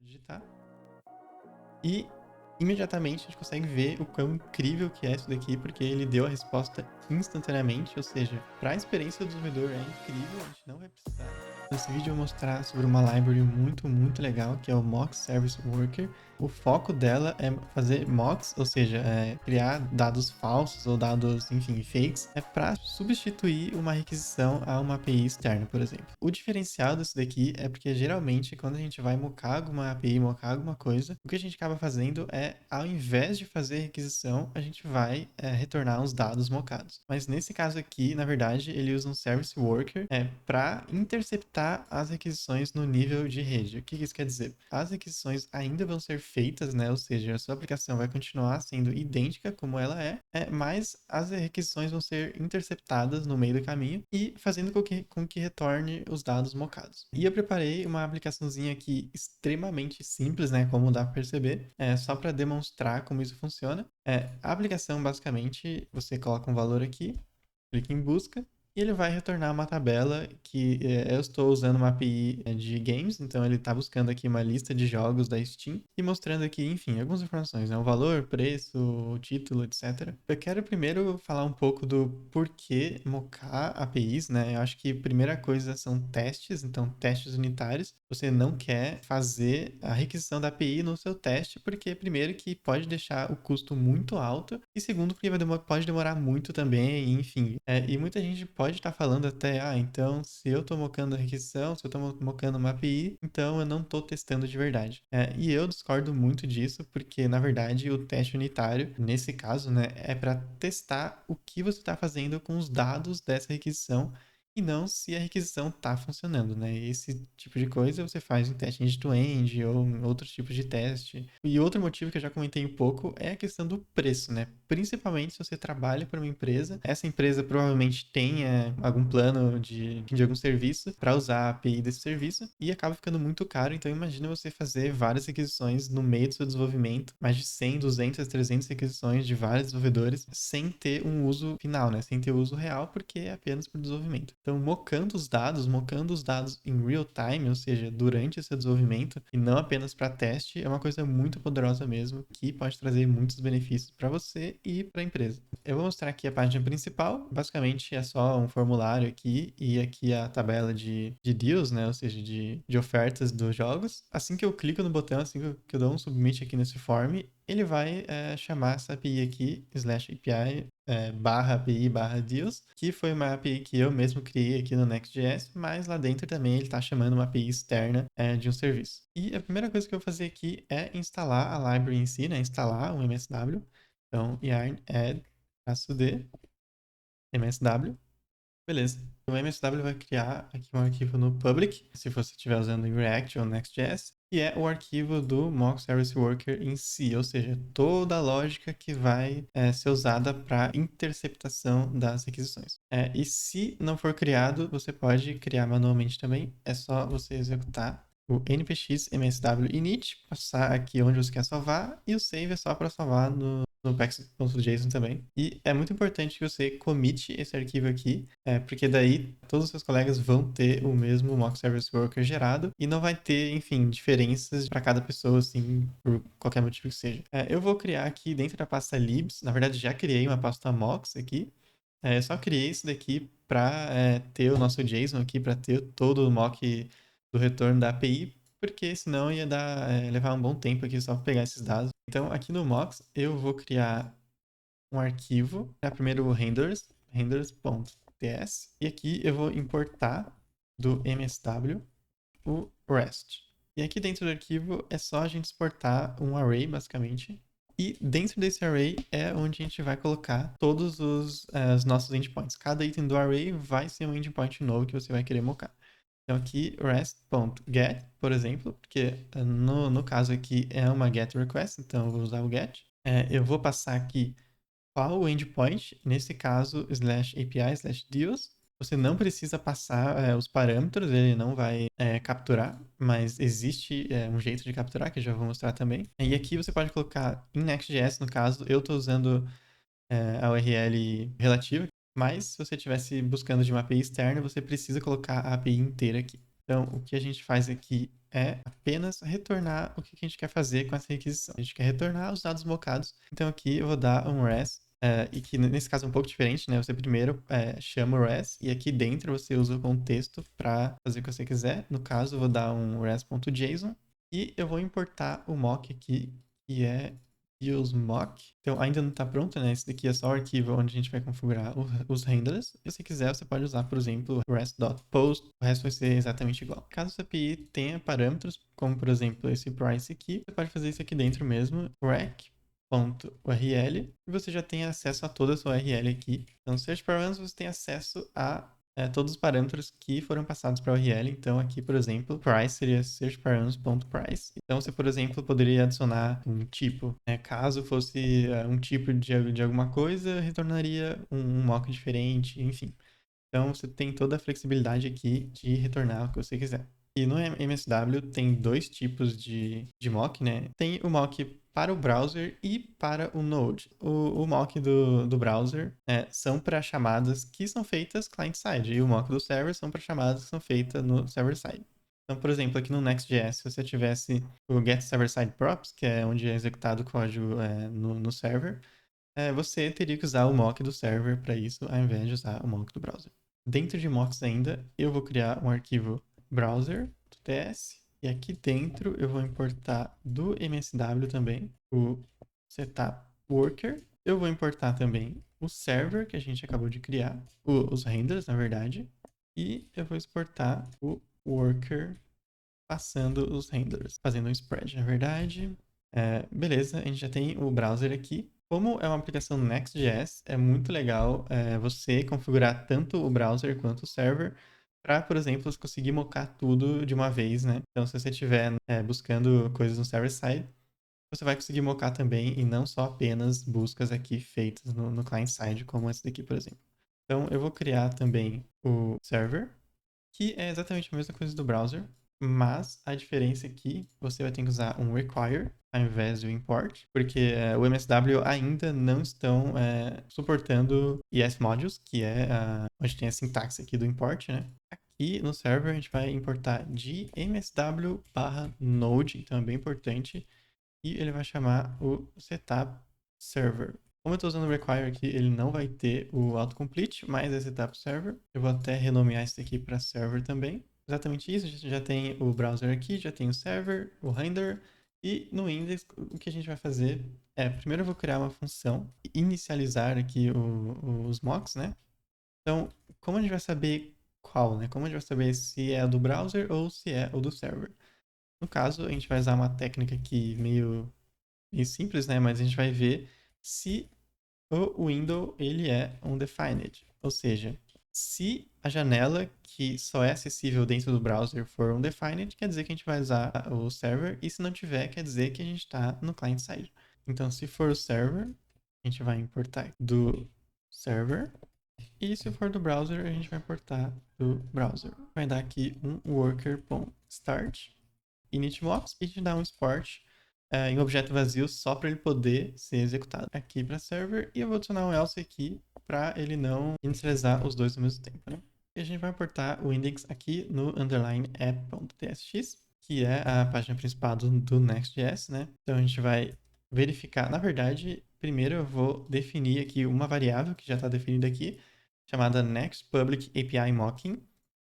digitar. E imediatamente a gente consegue ver o quão incrível que é isso daqui, porque ele deu a resposta instantaneamente, ou seja, para a experiência do desenvolvedor é incrível, a gente não vai precisar. Nesse vídeo eu vou mostrar sobre uma library muito legal, que é o Mock Service Worker. O foco dela é fazer mocks, ou seja, criar dados falsos ou dados, enfim, fakes, para substituir uma requisição a uma API externa, por exemplo. O diferencial disso daqui é porque geralmente quando a gente vai mocar alguma API, mocar alguma coisa, o que a gente acaba fazendo é, ao invés de fazer requisição, a gente vai retornar os dados mocados. Mas nesse caso aqui, na verdade, ele usa um Service Worker para interceptar as requisições no nível de rede. O que isso quer dizer? As requisições ainda vão ser feitas, né? Ou seja, a sua aplicação vai continuar sendo idêntica como ela mas as requisições vão ser interceptadas no meio do caminho e fazendo com que retorne os dados mocados. E eu preparei uma aplicaçãozinha aqui extremamente simples, né? Como dá para perceber, só para demonstrar como isso funciona. A aplicação, basicamente, você coloca um valor aqui, clica em busca, e ele vai retornar uma tabela que eu estou usando uma API de games, então ele está buscando aqui uma lista de jogos da Steam e mostrando aqui, enfim, algumas informações, né? O valor, preço, o título, etc. Eu quero primeiro falar um pouco do porquê mocar APIs, né? Eu acho que a primeira coisa são testes, então testes unitários. Você não quer fazer a requisição da API no seu teste, porque primeiro que pode deixar o custo muito alto e segundo que pode demorar muito também, enfim. E muita gente pode estar falando até, então se eu estou mocando a requisição, se eu estou mocando uma API, então eu não estou testando de verdade. E eu discordo muito disso, porque na verdade o teste unitário, nesse caso, né, é para testar o que você está fazendo com os dados dessa requisição e não se a requisição está funcionando, né? Esse tipo de coisa você faz em teste end-to-end ou em outros tipos de teste. E outro motivo que eu já comentei um pouco é a questão do preço, né? Principalmente se você trabalha para uma empresa, essa empresa provavelmente tenha algum plano de algum serviço para usar a API desse serviço e acaba ficando muito caro. Então imagina você fazer várias requisições no meio do seu desenvolvimento, mais de 100, 200, 300 requisições de vários desenvolvedores sem ter um uso final, né? Sem ter uso real, porque é apenas para desenvolvimento. Então, mocando os dados em real time, ou seja, durante esse desenvolvimento, e não apenas para teste, é uma coisa muito poderosa mesmo, que pode trazer muitos benefícios para você e para a empresa. Eu vou mostrar aqui a página principal, basicamente é só um formulário aqui, e aqui a tabela de deals, né, ou seja, de ofertas dos jogos. Assim que eu clico no botão, assim que eu dou um submit aqui nesse form, ele vai chamar essa API aqui, /API, barra API barra deals, que foi uma API que eu mesmo criei aqui no Next.js, mas lá dentro também ele está chamando uma API externa de um serviço. E a primeira coisa que eu vou fazer aqui é instalar a library em si, né? Instalar um MSW. Então, yarn add -d MSW. Beleza. O MSW vai criar aqui um arquivo no public, se você estiver usando em React ou Next.js, que é o arquivo do Mock Service Worker em si, ou seja, toda a lógica que vai ser usada para interceptação das requisições. E se não for criado, você pode criar manualmente também, é só você executar o npx msw init, passar aqui onde você quer salvar, e o save é só para salvar no pax.json também. E é muito importante que você commit esse arquivo aqui, porque daí todos os seus colegas vão ter o mesmo mock service worker gerado e não vai ter, enfim, diferenças para cada pessoa, assim, por qualquer motivo que seja. Eu vou criar aqui dentro da pasta libs, na verdade já criei uma pasta mocks aqui, eu só criei isso daqui para ter o nosso JSON aqui, para ter todo o mock do retorno da API, porque senão ia levar um bom tempo aqui só para pegar esses dados. Então, aqui no Mocks, eu vou criar um arquivo, primeiro o renders.ts, e aqui eu vou importar do MSW o REST. E aqui dentro do arquivo é só a gente exportar um array, basicamente. E dentro desse array é onde a gente vai colocar todos os nossos endpoints. Cada item do array vai ser um endpoint novo que você vai querer mocar. Então aqui rest.get, por exemplo, porque no caso aqui é uma get request, então eu vou usar o get. Eu vou passar aqui qual o endpoint, nesse caso /API/deals. Você não precisa passar os parâmetros, ele não vai capturar, mas existe um jeito de capturar, que eu já vou mostrar também. E aqui você pode colocar em Next.js, no caso, eu estou usando a URL relativa, mas se você estivesse buscando de uma API externa, você precisa colocar a API inteira aqui. Então, o que a gente faz aqui é apenas retornar o que a gente quer fazer com essa requisição. A gente quer retornar os dados mocados. Então aqui eu vou dar um res, e que nesse caso é um pouco diferente, né? Você primeiro chama o res e aqui dentro você usa o contexto para fazer o que você quiser. No caso, eu vou dar um res.json e eu vou importar o mock aqui, que é useMock. Então ainda não está pronto, né? Esse daqui é só o arquivo onde a gente vai configurar os handlers. Se você quiser, você pode usar, por exemplo, rest.post. O resto vai ser exatamente igual. Caso sua API tenha parâmetros, como por exemplo esse price aqui, você pode fazer isso aqui dentro mesmo, rec.url, e você já tem acesso a toda a sua URL aqui. Então, search params, você tem acesso a todos os parâmetros que foram passados para a URL. Então, aqui, por exemplo, price seria searchparams.price. Então, você, por exemplo, poderia adicionar um tipo. Caso fosse um tipo de alguma coisa, retornaria um mock diferente, enfim. Então, você tem toda a flexibilidade aqui de retornar o que você quiser. E no MSW tem dois tipos de mock, né? Tem o mock para o browser e para o Node. O mock do browser são para chamadas que são feitas client-side, e o mock do server são para chamadas que são feitas no server-side. Então, por exemplo, aqui no Next.js, se você tivesse o get server-side props, que é onde é executado o código no server, você teria que usar o mock do server para isso, ao invés de usar o mock do browser. Dentro de mocks ainda, eu vou criar um arquivo browser.ts e aqui dentro eu vou importar do MSW também o setup worker. Eu vou importar também o server que a gente acabou de criar, os renders, na verdade, e eu vou exportar o worker passando os renders, fazendo um spread, na verdade. Beleza, a gente já tem o browser aqui. Como é uma aplicação Next.js, é muito legal você configurar tanto o browser quanto o server para, por exemplo, você conseguir mocar tudo de uma vez, né? Então, se você estiver buscando coisas no server-side, você vai conseguir mocar também e não só apenas buscas aqui feitas no client-side, como essa daqui, por exemplo. Então, eu vou criar também o server, que é exatamente a mesma coisa do browser, mas a diferença é que você vai ter que usar um require ao invés do import, porque o MSW ainda não estão suportando ES modules, que é onde tem a sintaxe aqui do import, né? Aqui no server a gente vai importar de MSW/node, então é bem importante, e ele vai chamar o setup server. Como eu estou usando o require aqui, ele não vai ter o autocomplete, mas é setup server. Eu vou até renomear isso aqui para server também. Exatamente isso, já tem o browser aqui, já tem o server, o render. E no index, o que a gente vai fazer primeiro eu vou criar uma função, inicializar aqui os mocks, né? Então, como a gente vai saber qual, né? Como a gente vai saber se é o do browser ou se é o do server? No caso, a gente vai usar uma técnica aqui meio simples, né? Mas a gente vai ver se o window ele é undefined. Ou seja, se a janela que só é acessível dentro do browser for undefined, quer dizer que a gente vai usar o server. E se não tiver, quer dizer que a gente está no client-side. Então, se for o server, a gente vai importar do server. E se for do browser, a gente vai importar do browser. Vai dar aqui um worker.start initmocks e te dá um export em objeto vazio só para ele poder ser executado aqui para server. E eu vou adicionar um else aqui para ele não inicializar os dois ao mesmo tempo, né? E a gente vai importar o index aqui no underline app.tsx, que é a página principal do Next.js, né? Então a gente vai verificar. Na verdade, primeiro eu vou definir aqui uma variável que já está definida aqui, chamada nextPublicAPIMocking,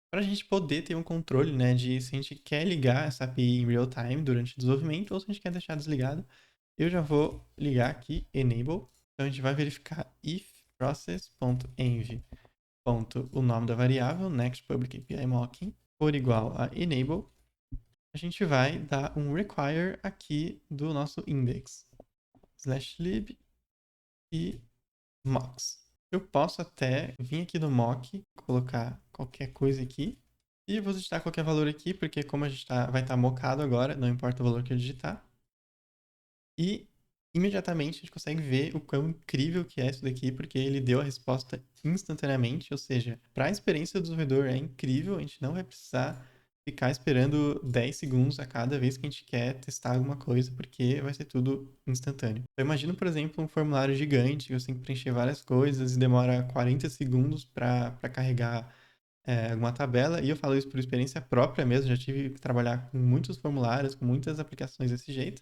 para a gente poder ter um controle, né, de se a gente quer ligar essa API em real time durante o desenvolvimento ou se a gente quer deixar desligado. Eu já vou ligar aqui enable. Então a gente vai verificar if process.env. O nome da variável nextPublicAPIMocking for igual a enable. A gente vai dar um require aqui do nosso index /lib e mocks. Eu posso até vir aqui no mock, colocar qualquer coisa aqui. E vou digitar qualquer valor aqui, porque como a gente vai estar mocado agora, não importa o valor que eu digitar. E imediatamente a gente consegue ver o quão incrível que é isso daqui, porque ele deu a resposta instantaneamente. Ou seja, para a experiência do desenvolvedor é incrível, a gente não vai precisar ficar esperando 10 segundos a cada vez que a gente quer testar alguma coisa, porque vai ser tudo instantâneo. Eu imagino, por exemplo, um formulário gigante, que você tem que preencher várias coisas e demora 40 segundos para carregar alguma tabela, e eu falo isso por experiência própria mesmo, já tive que trabalhar com muitos formulários, com muitas aplicações desse jeito.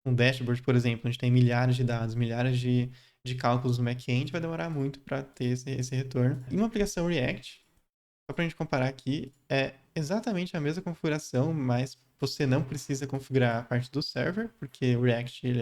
Um dashboard, por exemplo, onde tem milhares de dados, milhares de cálculos no back-end, vai demorar muito para ter esse retorno. E uma aplicação React, só para a gente comparar aqui, é exatamente a mesma configuração, mas você não precisa configurar a parte do server, porque o React ele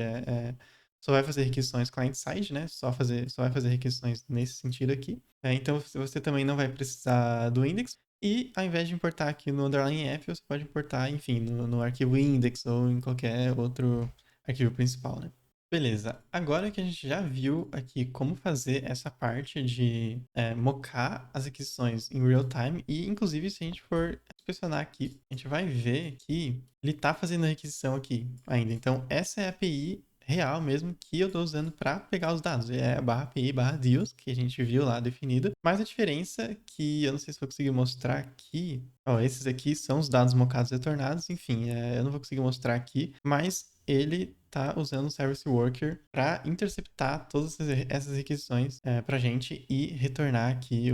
só vai fazer requisições client-side, né? Só vai fazer requisições nesse sentido aqui. Então você também não vai precisar do index. E ao invés de importar aqui no underline f, você pode importar, enfim, no arquivo index ou em qualquer outro arquivo principal, né? Beleza, agora que a gente já viu aqui como fazer essa parte de mocar as requisições em real time, e inclusive se a gente for inspecionar aqui, a gente vai ver que ele está fazendo a requisição aqui ainda. Então essa é a API real mesmo que eu estou usando para pegar os dados. É a barra API barra deals que a gente viu lá definida. Mas a diferença é que eu não sei se vou conseguir mostrar aqui. Ó, esses aqui são os dados mocados retornados. Enfim, eu não vou conseguir mostrar aqui, mas ele está usando o Service Worker para interceptar todas essas requisições para a gente e retornar aqui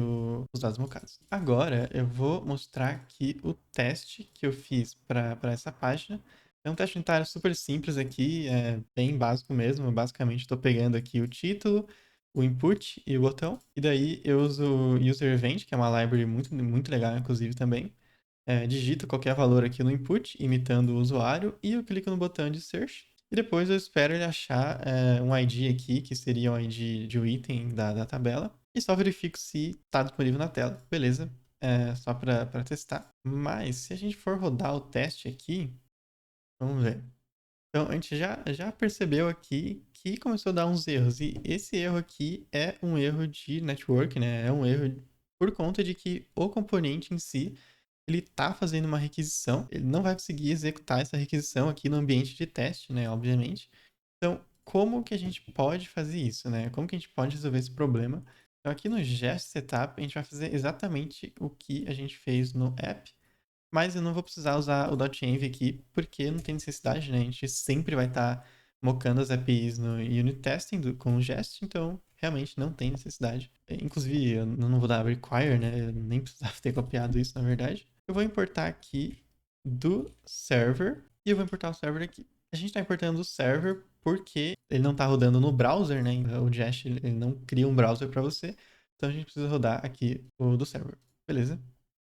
os dados mocados. Agora eu vou mostrar aqui o teste que eu fiz para essa página. É um teste unitário super simples aqui, bem básico mesmo. Basicamente, estou pegando aqui o título, o input e o botão. E daí eu uso o User Event, que é uma library muito, muito legal, inclusive, também. Digito qualquer valor aqui no input, imitando o usuário, e eu clico no botão de search. E depois eu espero ele achar um ID aqui, que seria o ID de um item da tabela. E só verifico se está disponível na tela. Beleza, só para testar. Mas se a gente for rodar o teste aqui, vamos ver. Então, a gente já percebeu aqui que começou a dar uns erros. E esse erro aqui é um erro de network, né? É um erro por conta de que o componente em si, ele está fazendo uma requisição. Ele não vai conseguir executar essa requisição aqui no ambiente de teste, né? Obviamente. Então, como que a gente pode fazer isso, né? Como que a gente pode resolver esse problema? Então, aqui no Jest Setup, a gente vai fazer exatamente o que a gente fez no app, mas eu não vou precisar usar o .env aqui, porque não tem necessidade, né? A gente sempre vai estar mocando as APIs no unit testing com o Jest, então realmente não tem necessidade. Inclusive, eu não vou dar require, né? Eu nem precisava ter copiado isso, na verdade. Eu vou importar aqui do server, e eu vou importar o server aqui. A gente está importando o server porque ele não está rodando no browser, né? O Jest ele não cria um browser para você, então a gente precisa rodar aqui o do server. Beleza?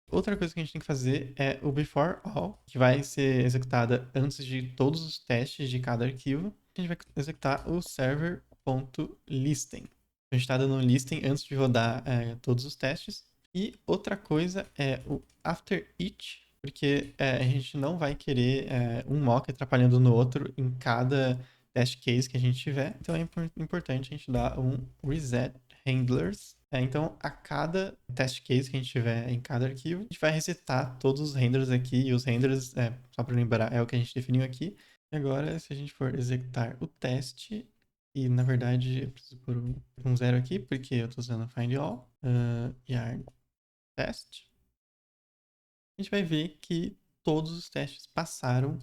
Outra coisa que a gente tem que fazer é o before all, que vai ser executada antes de todos os testes de cada arquivo. A gente vai executar o server.listing. A gente está dando um listing antes de rodar todos os testes. E outra coisa é o after each, porque a gente não vai querer um mock atrapalhando no outro em cada test case que a gente tiver. Então é importante a gente dar um reset handlers. Então, a cada test case que a gente tiver em cada arquivo, a gente vai resetar todos os renders aqui. E os renders, só para lembrar, é o que a gente definiu aqui. Agora, se a gente for executar o teste, e na verdade eu preciso pôr um zero aqui, porque eu estou usando find all, yarn test, a gente vai ver que todos os testes passaram,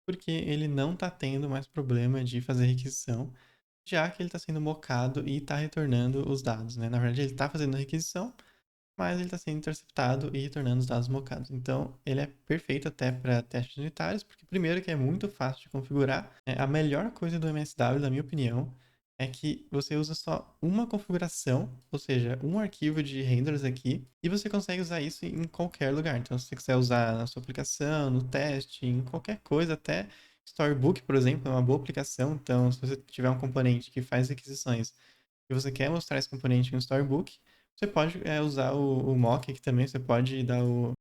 porque ele não está tendo mais problema de fazer requisição, já que ele está sendo mocado e está retornando os dados, né? Na verdade, ele está fazendo a requisição, mas ele está sendo interceptado e retornando os dados mocados. Então, ele é perfeito até para testes unitários, porque primeiro que é muito fácil de configurar. A melhor coisa do MSW, na minha opinião, é que você usa só uma configuração, ou seja, um arquivo de renders aqui, e você consegue usar isso em qualquer lugar. Então, se você quiser usar na sua aplicação, no teste, em qualquer coisa, até Storybook, por exemplo, é uma boa aplicação. Então, se você tiver um componente que faz requisições e você quer mostrar esse componente em um Storybook, você pode usar o mock aqui também. Você pode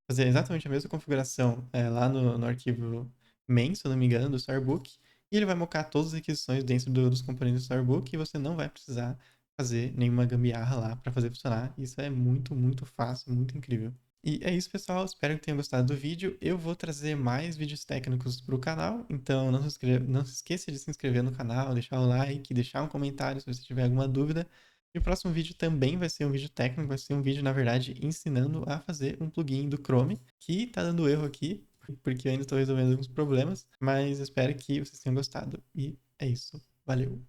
fazer exatamente a mesma configuração lá no arquivo main, se eu não me engano, do Storybook. E ele vai mocar todas as requisições dentro dos componentes do Storybook, e você não vai precisar fazer nenhuma gambiarra lá para fazer funcionar. Isso é muito, muito fácil, muito incrível. E é isso, pessoal. Espero que tenham gostado do vídeo. Eu vou trazer mais vídeos técnicos para o canal, então não se esqueça de se inscrever no canal, deixar o like, deixar um comentário se você tiver alguma dúvida. E o próximo vídeo também vai ser um vídeo técnico, vai ser um vídeo, na verdade, ensinando a fazer um plugin do Chrome, que tá dando erro aqui, porque eu ainda estou resolvendo alguns problemas, mas espero que vocês tenham gostado. E é isso. Valeu!